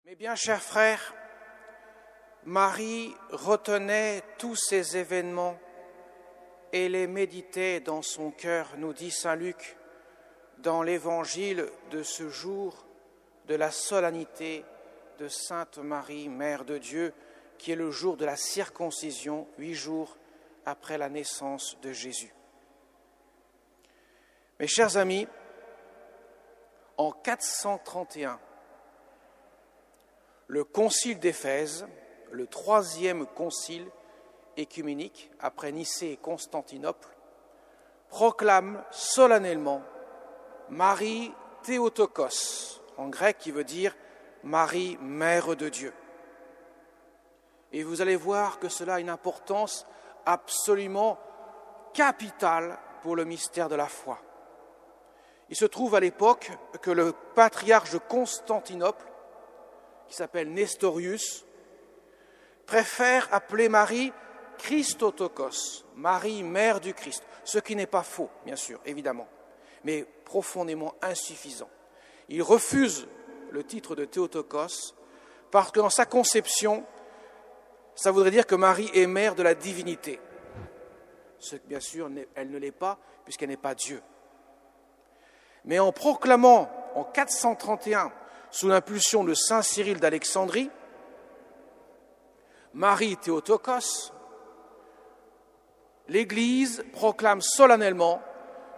Mes bien chers frères, Marie retenait tous ces événements et les méditait dans son cœur, nous dit saint Luc, dans l'évangile de ce jour de la solennité de Sainte Marie, Mère de Dieu, qui est le jour de la circoncision, 8 jours après la naissance de Jésus. Mes chers amis, en 431, le concile d'Éphèse, le troisième concile œcuménique après Nicée et Constantinople, proclame solennellement Marie Théotokos, en grec qui veut dire Marie, Mère de Dieu. Et vous allez voir que cela a une importance absolument capitale pour le mystère de la foi. Il se trouve à l'époque que le patriarche de Constantinople, qui s'appelle Nestorius, préfère appeler Marie Christotokos, Marie, Mère du Christ, ce qui n'est pas faux, bien sûr, évidemment, mais profondément insuffisant. Il refuse le titre de Théotokos parce que dans sa conception, ça voudrait dire que Marie est mère de la divinité. Ce que, bien sûr, elle ne l'est pas, puisqu'elle n'est pas Dieu. Mais en proclamant en 431, sous l'impulsion de saint Cyril d'Alexandrie, Marie Théotokos, l'Église proclame solennellement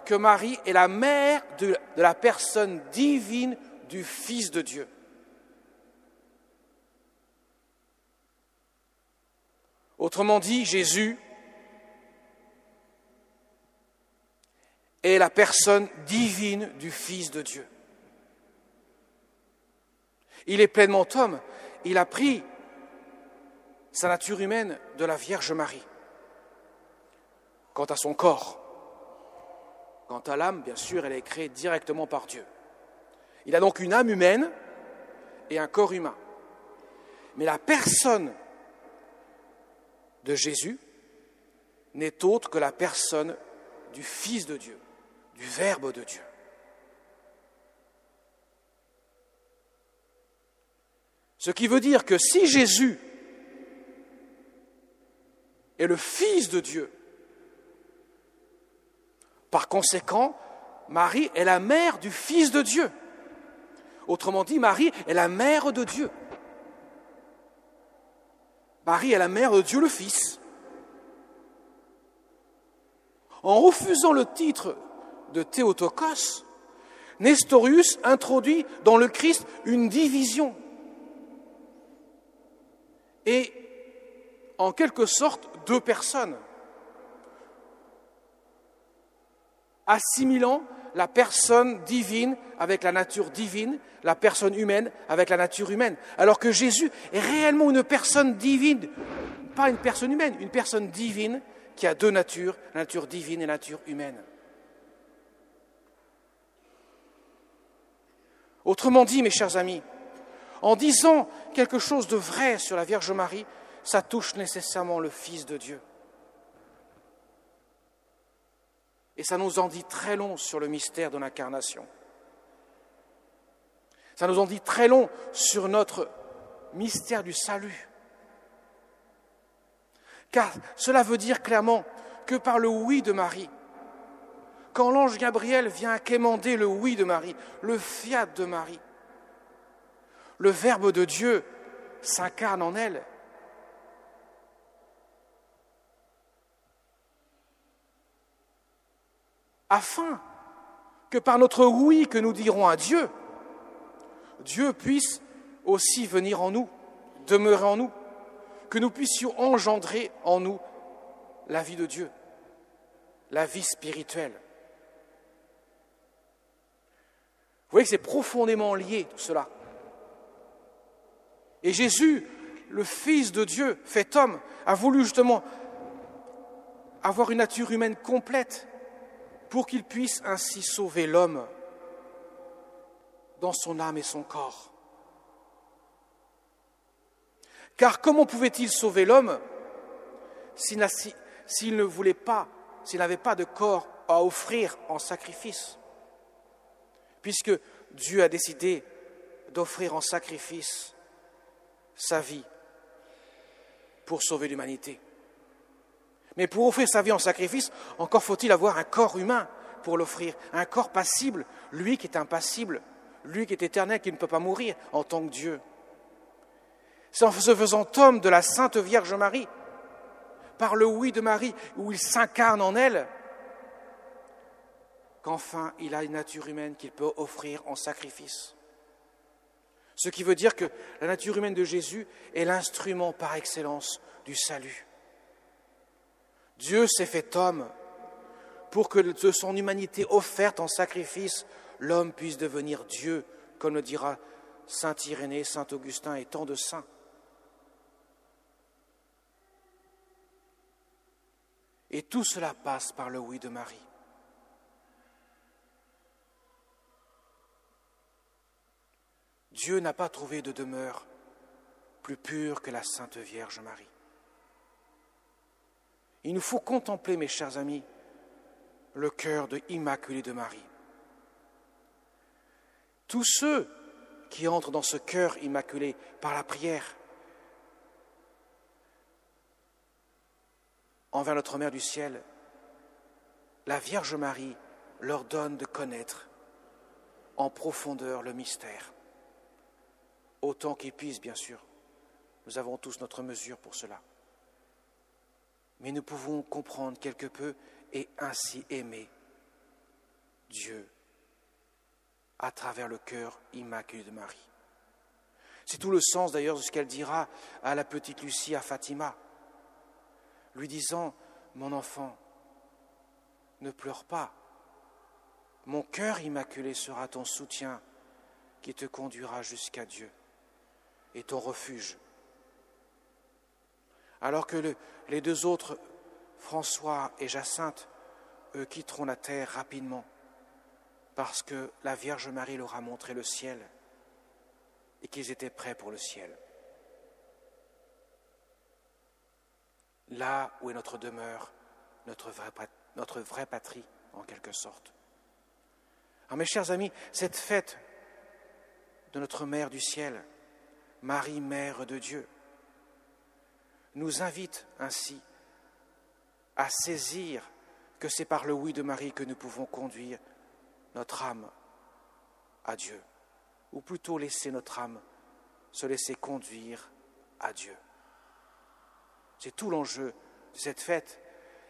que Marie est la mère de la personne divine du Fils de Dieu. Autrement dit, Jésus est la personne divine du Fils de Dieu. Il est pleinement homme, il a pris sa nature humaine de la Vierge Marie. Quant à son corps, quant à l'âme, bien sûr, elle est créée directement par Dieu. Il a donc une âme humaine et un corps humain. Mais la personne de Jésus n'est autre que la personne du Fils de Dieu, du Verbe de Dieu. Ce qui veut dire que si Jésus est le Fils de Dieu, par conséquent, Marie est la mère du Fils de Dieu. Autrement dit, Marie est la mère de Dieu. Marie est la mère de Dieu le Fils. En refusant le titre de Théotokos, Nestorius introduit dans le Christ une division et, en quelque sorte, deux personnes, assimilant la personne divine avec la nature divine, la personne humaine avec la nature humaine, alors que Jésus est réellement une personne divine, pas une personne humaine, une personne divine qui a deux natures, la nature divine et la nature humaine. Autrement dit, mes chers amis, en disant quelque chose de vrai sur la Vierge Marie, ça touche nécessairement le Fils de Dieu. Et ça nous en dit très long sur le mystère de l'incarnation. Ça nous en dit très long sur notre mystère du salut. Car cela veut dire clairement que par le oui de Marie, quand l'ange Gabriel vient quémander le oui de Marie, le fiat de Marie, le Verbe de Dieu s'incarne en elle. Afin que par notre oui que nous dirons à Dieu, Dieu puisse aussi venir en nous, demeurer en nous, que nous puissions engendrer en nous la vie de Dieu, la vie spirituelle. Vous voyez que c'est profondément lié tout cela. Et Jésus, le Fils de Dieu, fait homme, a voulu justement avoir une nature humaine complète pour qu'il puisse ainsi sauver l'homme dans son âme et son corps. Car comment pouvait-il sauver l'homme s'il ne voulait pas, s'il n'avait pas de corps à offrir en sacrifice? Puisque Dieu a décidé d'offrir en sacrifice sa vie pour sauver l'humanité. Mais pour offrir sa vie en sacrifice, encore faut-il avoir un corps humain pour l'offrir, un corps passible, lui qui est impassible, lui qui est éternel, qui ne peut pas mourir en tant que Dieu. C'est en se faisant homme de la Sainte Vierge Marie, par le oui de Marie, où il s'incarne en elle, qu'enfin il a une nature humaine qu'il peut offrir en sacrifice. Ce qui veut dire que la nature humaine de Jésus est l'instrument par excellence du salut. Dieu s'est fait homme pour que de son humanité offerte en sacrifice, l'homme puisse devenir Dieu, comme le dira saint Irénée, saint Augustin et tant de saints. Et tout cela passe par le oui de Marie. Dieu n'a pas trouvé de demeure plus pure que la Sainte Vierge Marie. Il nous faut contempler, mes chers amis, le cœur immaculé de Marie. Tous ceux qui entrent dans ce cœur immaculé par la prière envers notre Mère du ciel, la Vierge Marie leur donne de connaître en profondeur le mystère. Autant qu'ils puissent, bien sûr. Nous avons tous notre mesure pour cela. Mais nous pouvons comprendre quelque peu et ainsi aimer Dieu à travers le cœur immaculé de Marie. C'est tout le sens d'ailleurs de ce qu'elle dira à la petite Lucie à Fatima, lui disant « Mon enfant, ne pleure pas, mon cœur immaculé sera ton soutien qui te conduira jusqu'à Dieu et ton refuge. » Alors que les deux autres, François et Jacinthe, eux quitteront la terre rapidement parce que la Vierge Marie leur a montré le ciel et qu'ils étaient prêts pour le ciel. Là où est notre demeure, notre vraie patrie, en quelque sorte. Alors mes chers amis, cette fête de notre Mère du ciel, Marie, Mère de Dieu, nous invite ainsi à saisir que c'est par le oui de Marie que nous pouvons conduire notre âme à Dieu, ou plutôt laisser notre âme se laisser conduire à Dieu. C'est tout l'enjeu de cette fête.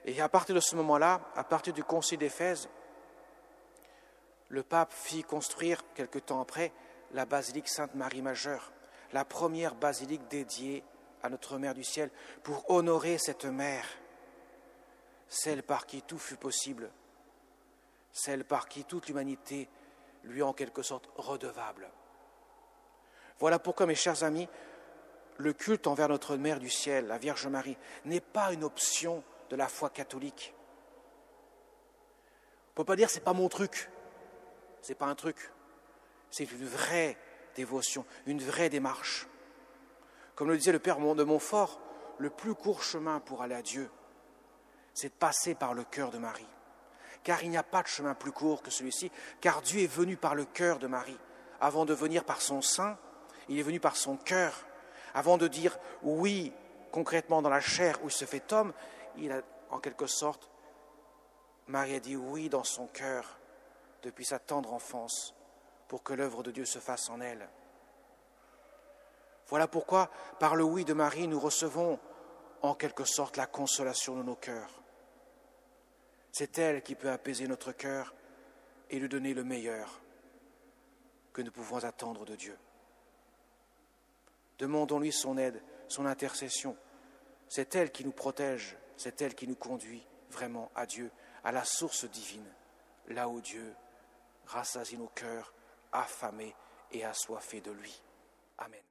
Et à partir de ce moment-là, à partir du Concile d'Éphèse, le pape fit construire, quelque temps après, la basilique Sainte-Marie Majeure, la première basilique dédiée à notre Mère du ciel, pour honorer cette mère, celle par qui tout fut possible, celle par qui toute l'humanité lui est en quelque sorte redevable. Voilà pourquoi, mes chers amis, le culte envers notre Mère du ciel, la Vierge Marie, n'est pas une option de la foi catholique. On ne peut pas dire « c'est pas mon truc », c'est pas un truc, c'est une vraie dévotion, une vraie démarche. Comme le disait le Père de Montfort, le plus court chemin pour aller à Dieu, c'est de passer par le cœur de Marie. Car il n'y a pas de chemin plus court que celui-ci, car Dieu est venu par le cœur de Marie. Avant de venir par son sein, il est venu par son cœur. Avant de dire oui, concrètement dans la chair où il se fait homme, il a, en quelque sorte, Marie a dit oui dans son cœur, depuis sa tendre enfance, pour que l'œuvre de Dieu se fasse en elle. Voilà pourquoi, par le oui de Marie, nous recevons en quelque sorte la consolation de nos cœurs. C'est elle qui peut apaiser notre cœur et lui donner le meilleur que nous pouvons attendre de Dieu. Demandons-lui son aide, son intercession. C'est elle qui nous protège, c'est elle qui nous conduit vraiment à Dieu, à la source divine, là où Dieu rassasie nos cœurs affamés et assoiffés de lui. Amen.